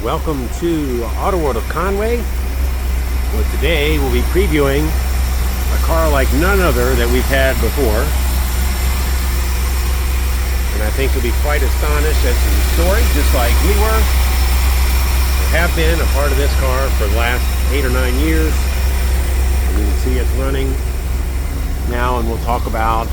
Welcome to Auto World of Conway. Well, today we'll be previewing a car like none other that we've had before. And I think you'll be quite astonished at the story, just like we were. I have been a part of this car for the last 8 or 9 years. And you can see it's running now, and we'll talk about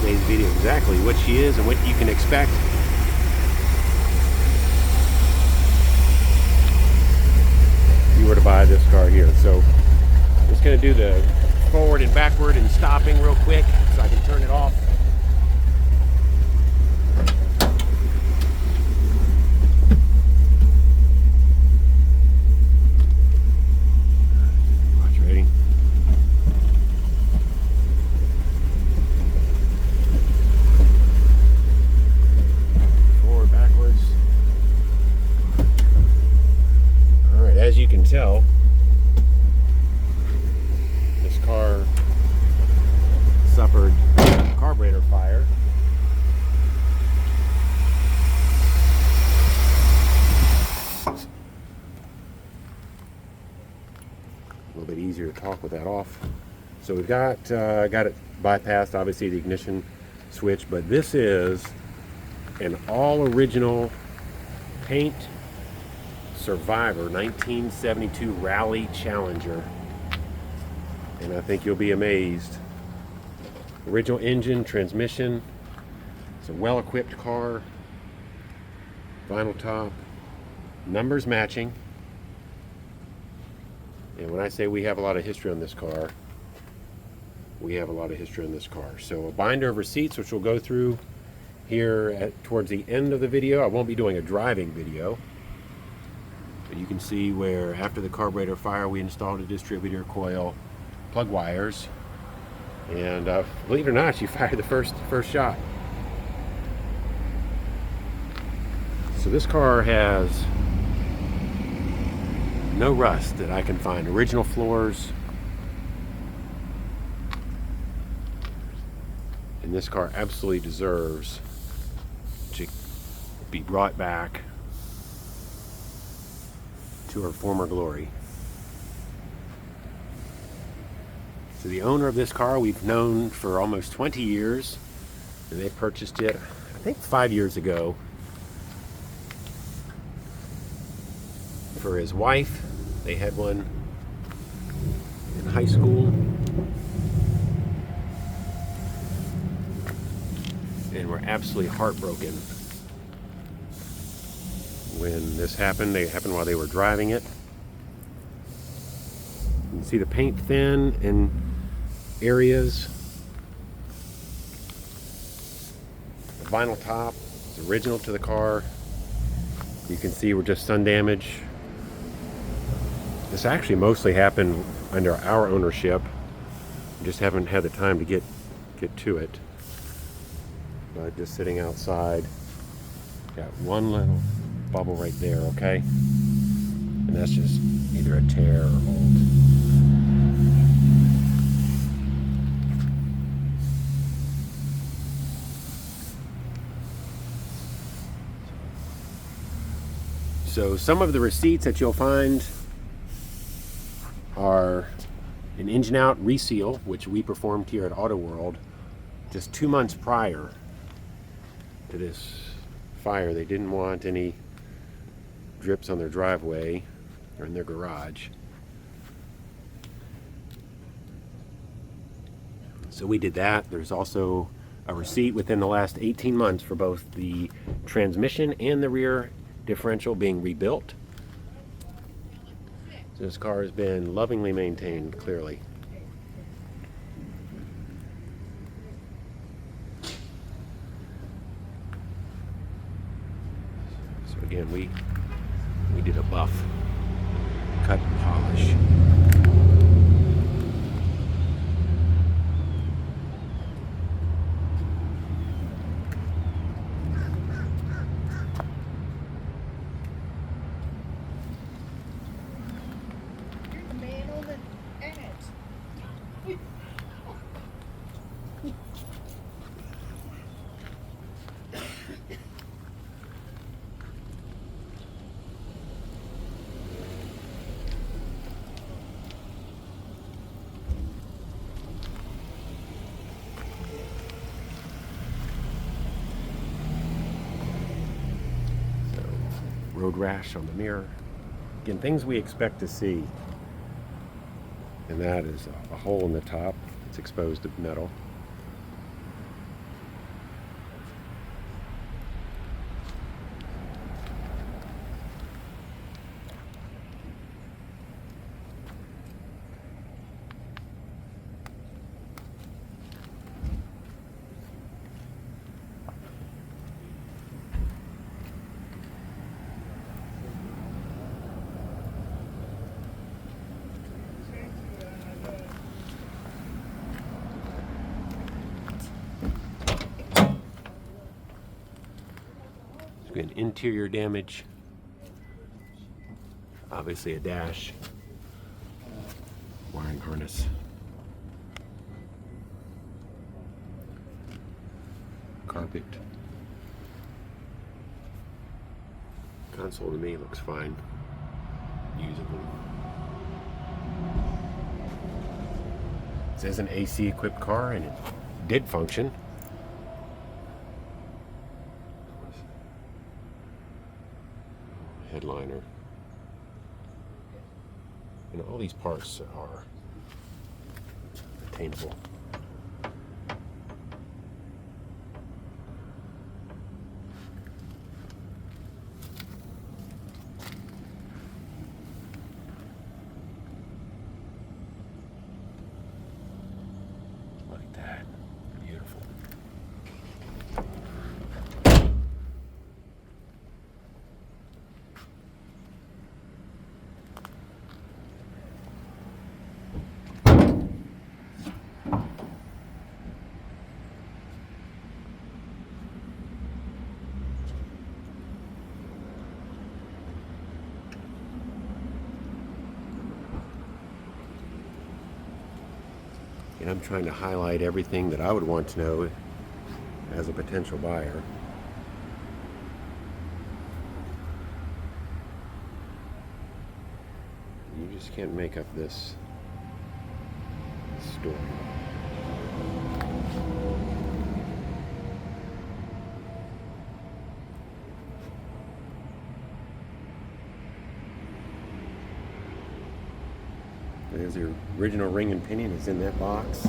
today's video exactly what she is and what you can expect. If you were to buy this car here. So I'm just going to do the forward and backward and stopping real quick so I can turn it off. Watch, ready? Forward, backwards. Alright, as you can tell, this car suffered carburetor fire. A little bit easier to talk with that off. So we've got it bypassed, obviously, the ignition switch, but this is an all original paint Survivor 1972 Rally Challenger, and I think you'll be amazed. Original engine, transmission. It's a well-equipped car. Vinyl top, numbers matching. And when I say we have a lot of history on this car, we have a lot of history on this car. So a binder of receipts, which we'll go through here towards the end of the video. I won't be doing a driving video. But you can see where after the carburetor fire we installed a distributor coil, plug wires, and believe it or not, she fired the first shot. So this car has no rust that I can find. Original floors. And this car absolutely deserves to be brought back to her former glory. So the owner of this car we've known for almost 20 years, and they purchased it, I think, 5 years ago for his wife. They had one in high school, and were absolutely heartbroken when this happened. It happened while they were driving it. You can see the paint thin in areas. The vinyl top is original to the car. You can see we're just sun damage. This actually mostly happened under our ownership. We just haven't had the time to get to it. But just sitting outside, got one little bubble right there, okay? And that's just either a tear or mold. So some of the receipts that you'll find are an engine out reseal, which we performed here at Auto World just 2 months prior to this fire. They didn't want any drips on their driveway or in their garage. So we did that. There's also a receipt within the last 18 months for both the transmission and the rear differential being rebuilt. So this car has been lovingly maintained, clearly. So again, we did a buff, cut and polish. road rash on the mirror. Again, things we expect to see. And that is a hole in the top. It's exposed to metal. Again, interior damage. Obviously a dash. Wiring harness. Carpet. Console to me looks fine. Usable. This is an AC equipped car and it did function. Headliner. And all these parts are attainable. Like that. Beautiful. And I'm trying to highlight everything that I would want to know as a potential buyer. You just can't make up this story. There's the original ring and pinion is in that box.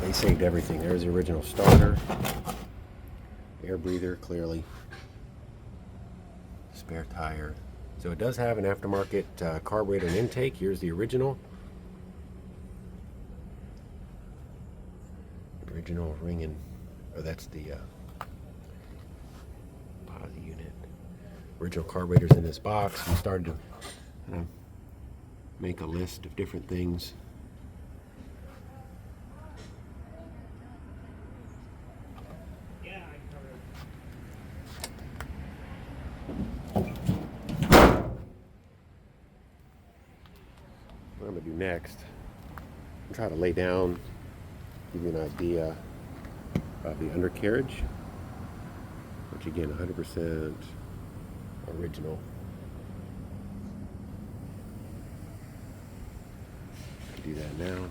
They saved everything. There's the original starter. Air breather, clearly. Spare tire. So it does have an aftermarket carburetor and intake. Here's the original. Original ring and, oh, that's the posi unit. Original carburetors in this box. We started to make a list of different things. What I'm going to do next, I'm try to lay down, give you an idea of the undercarriage, which again 100% original. Do that now.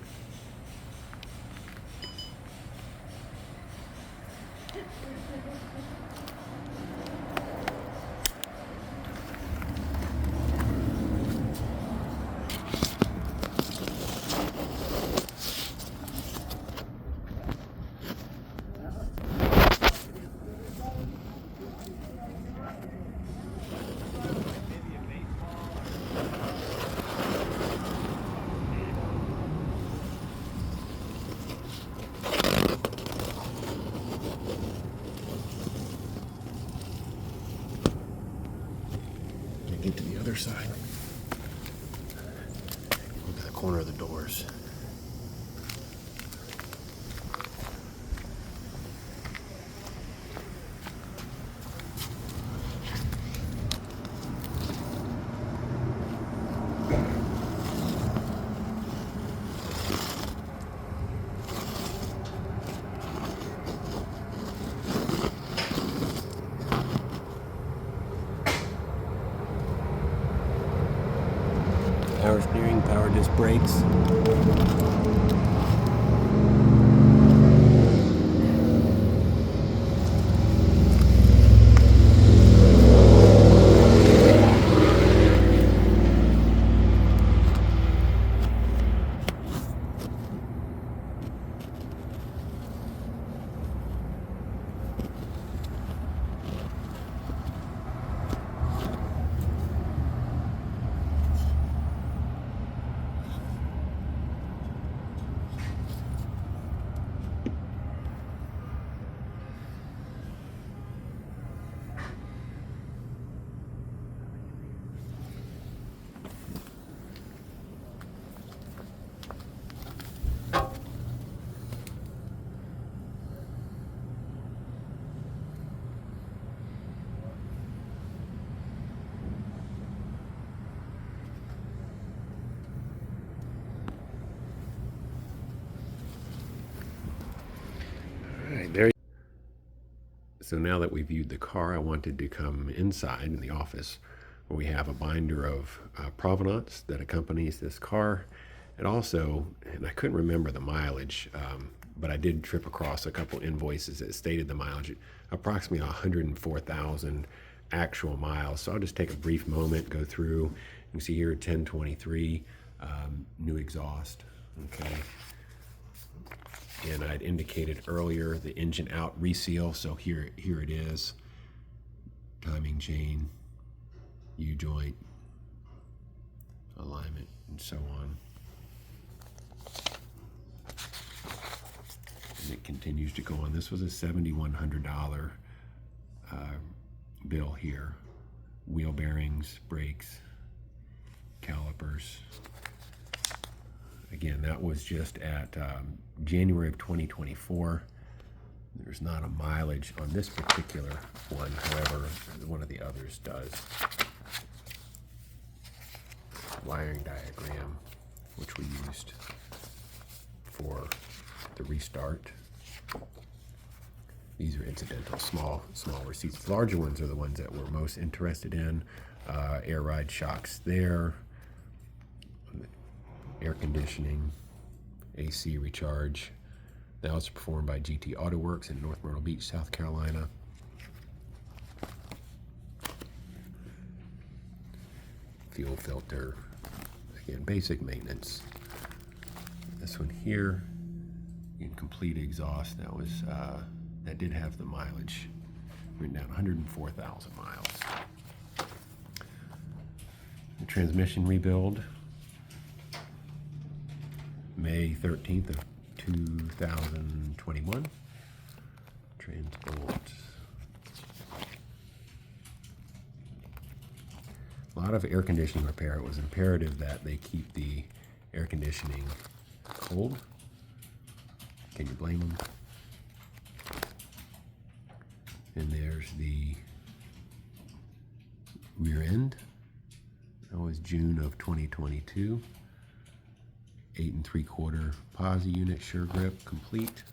Get to the other side. Look at the corner of the doors. Power steering, power disc brakes. So now that we viewed the car, I wanted to come inside in the office where we have a binder of provenance that accompanies this car. And also, and I couldn't remember the mileage, but I did trip across a couple invoices that stated the mileage, approximately 104,000 actual miles. So I'll just take a brief moment, go through. You can see here 1023, new exhaust, okay. And I'd indicated earlier the engine out reseal, so here it is. Timing chain, U-joint, alignment, and so on. And it continues to go on. This was a $7,100 bill here. Wheel bearings, brakes, calipers. Again, that was just at January of 2024. There's not a mileage on this particular one, however, one of the others does. Wiring diagram, which we used for the restart. These are incidental, small receipts. The larger ones are the ones that we're most interested in. Air ride shocks there. Air conditioning, AC recharge. That was performed by GT Auto Works in North Myrtle Beach, South Carolina. Fuel filter, again, basic maintenance. This one here, incomplete exhaust. That was that did have the mileage written down, 104,000 miles. The transmission rebuild, May 13th of 2021. Transport. A lot of air conditioning repair. It was imperative that they keep the air conditioning cold. Can you blame them? And there's the rear end. That was June of 2022. 8 3/4 posi unit, sure grip, complete.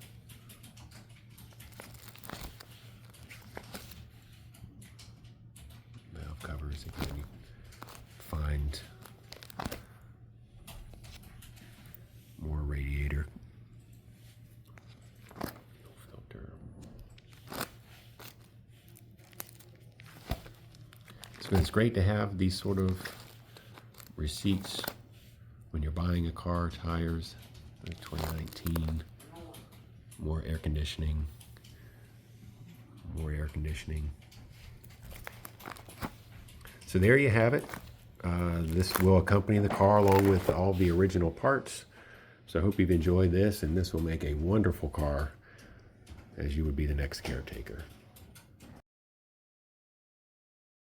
Valve covers, again, you find more radiator. Filter. So it's great to have these sort of receipts when you're buying a car. Tires, 2019, more air conditioning, So there you have it. This will accompany the car along with all the original parts. So I hope you've enjoyed this, and this will make a wonderful car as you would be the next caretaker.